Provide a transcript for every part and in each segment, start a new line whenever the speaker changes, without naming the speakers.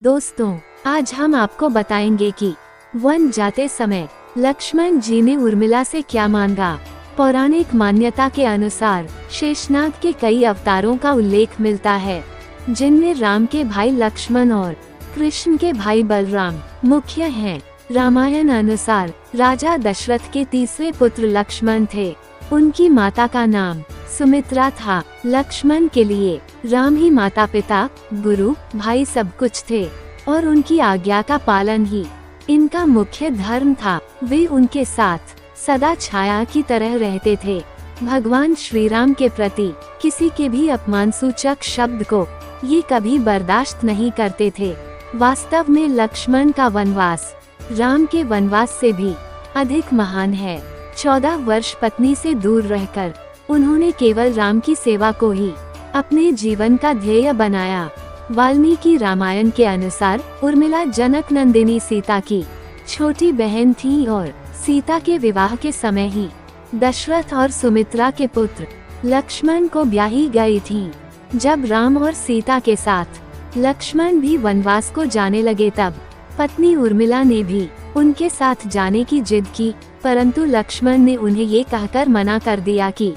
दोस्तों, आज हम आपको बताएंगे कि वन जाते समय लक्ष्मण जी ने उर्मिला से क्या मांगा। पौराणिक मान्यता के अनुसार शेषनाग के कई अवतारों का उल्लेख मिलता है, जिनमें राम के भाई लक्ष्मण और कृष्ण के भाई बलराम मुख्य हैं। रामायण अनुसार राजा दशरथ के तीसरे पुत्र लक्ष्मण थे। उनकी माता का नाम सुमित्रा था। लक्ष्मण के लिए राम ही माता पिता, गुरु, भाई सब कुछ थे और उनकी आज्ञा का पालन ही इनका मुख्य धर्म था। वे उनके साथ सदा छाया की तरह रहते थे। भगवान श्री राम के प्रति किसी के भी अपमानसूचक शब्द को ये कभी बर्दाश्त नहीं करते थे। वास्तव में लक्ष्मण का वनवास राम के वनवास से भी अधिक महान है। 14 वर्ष पत्नी से दूर रहकर उन्होंने केवल राम की सेवा को ही अपने जीवन का ध्येय बनाया। वाल्मीकि रामायण के अनुसार उर्मिला जनक नंदिनी सीता की छोटी बहन थी और सीता के विवाह के समय ही दशरथ और सुमित्रा के पुत्र लक्ष्मण को ब्याही गई थी। जब राम और सीता के साथ लक्ष्मण भी वनवास को जाने लगे, तब पत्नी उर्मिला ने भी उनके साथ जाने की जिद की, परंतु लक्ष्मण ने उन्हें ये कहकर मना कर दिया कि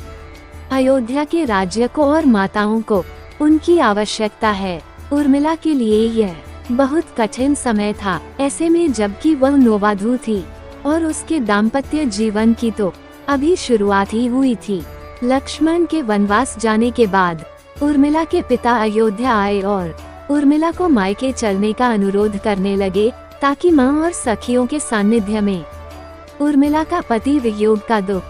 अयोध्या के राज्य को और माताओं को उनकी आवश्यकता है। उर्मिला के लिए यह बहुत कठिन समय था, ऐसे में जबकि वह नववधू थी और उसके दाम्पत्य जीवन की तो अभी शुरुआत ही हुई थी। लक्ष्मण के वनवास जाने के बाद उर्मिला के पिता अयोध्या आए और उर्मिला को मायके चलने का अनुरोध करने लगे, ताकि मां और सखियों के सानिध्य में उर्मिला का पति वियोग का दुख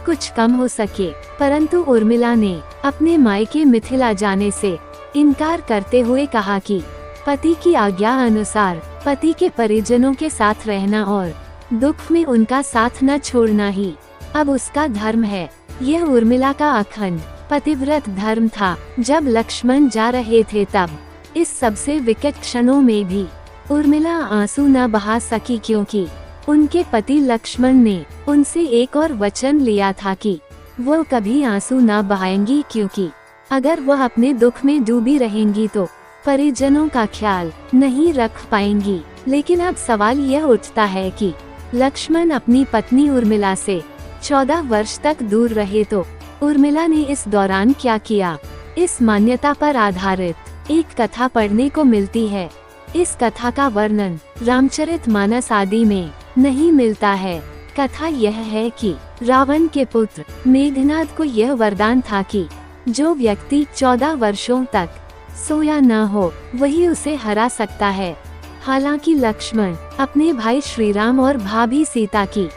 कुछ कम हो सके। परंतु उर्मिला ने अपने मायके मिथिला जाने से इनकार करते हुए कहा कि पति की आज्ञा अनुसार पति के परिजनों के साथ रहना और दुख में उनका साथ न छोड़ना ही अब उसका धर्म है। यह उर्मिला का अखंड पतिव्रत धर्म था। जब लक्ष्मण जा रहे थे, तब इस सबसे विकट क्षणों में भी उर्मिला आंसू न बहा सकी, क्योंकि उनके पति लक्ष्मण ने उनसे एक और वचन लिया था कि वो कभी आंसू न बहाएंगी, क्योंकि अगर वह अपने दुख में डूबी रहेंगी तो परिजनों का ख्याल नहीं रख पाएंगी। लेकिन अब सवाल यह उठता है कि लक्ष्मण अपनी पत्नी उर्मिला से 14 वर्ष तक दूर रहे, तो उर्मिला ने इस दौरान क्या किया। इस मान्यता पर आधारित एक कथा पढ़ने को मिलती है। इस कथा का वर्णन रामचरितमानस आदि में नहीं मिलता है। कथा यह है कि रावण के पुत्र मेघनाद को यह वरदान था कि जो व्यक्ति 14 वर्षों तक सोया न हो, वही उसे हरा सकता है। हालांकि लक्ष्मण अपने भाई श्री राम और भाभी सीता की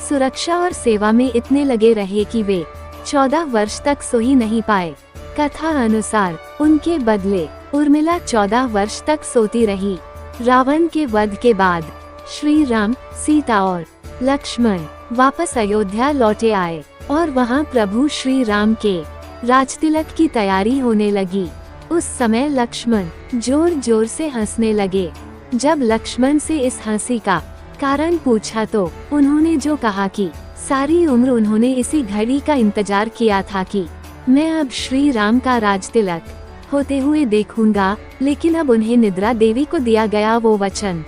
सुरक्षा और सेवा में इतने लगे रहे कि वे 14 वर्ष तक सो ही नहीं पाए। कथा अनुसार उनके बदले उर्मिला 14 वर्ष तक सोती रही। रावण के वध के बाद श्री राम, सीता और लक्ष्मण वापस अयोध्या लौटे आए और वहां प्रभु श्री राम के राजतिलक की तैयारी होने लगी। उस समय लक्ष्मण जोर जोर से हंसने लगे। जब लक्ष्मण से इस हंसी का कारण पूछा, तो उन्होंने जो कहा कि सारी उम्र उन्होंने इसी घड़ी का इंतजार किया था कि मैं अब श्री राम का राजतिलक होते हुए देखूंगा, लेकिन अब उन्हें निद्रा देवी को दिया गया वो वचन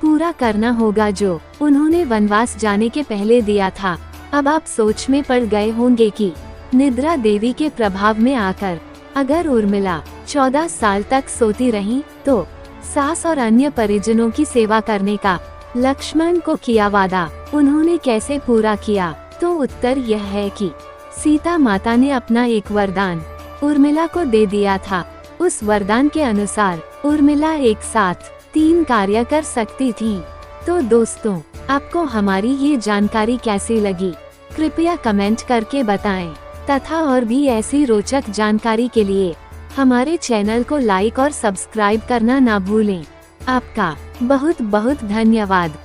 पूरा करना होगा जो उन्होंने वनवास जाने के पहले दिया था। अब आप सोच में पड़ गए होंगे कि निद्रा देवी के प्रभाव में आकर अगर उर्मिला 14 साल तक सोती रही, तो सास और अन्य परिजनों की सेवा करने का लक्ष्मण को किया वादा उन्होंने कैसे पूरा किया। तो उत्तर यह है कि सीता माता ने अपना एक वरदान उर्मिला को दे दिया था। उस वरदान के अनुसार उर्मिला एक साथ 3 कार्य कर सकती थी। तो दोस्तों, आपको हमारी ये जानकारी कैसी लगी, कृपया कमेंट करके बताएं, तथा और भी ऐसी रोचक जानकारी के लिए हमारे चैनल को लाइक और सब्सक्राइब करना ना भूलें। आपका बहुत बहुत धन्यवाद।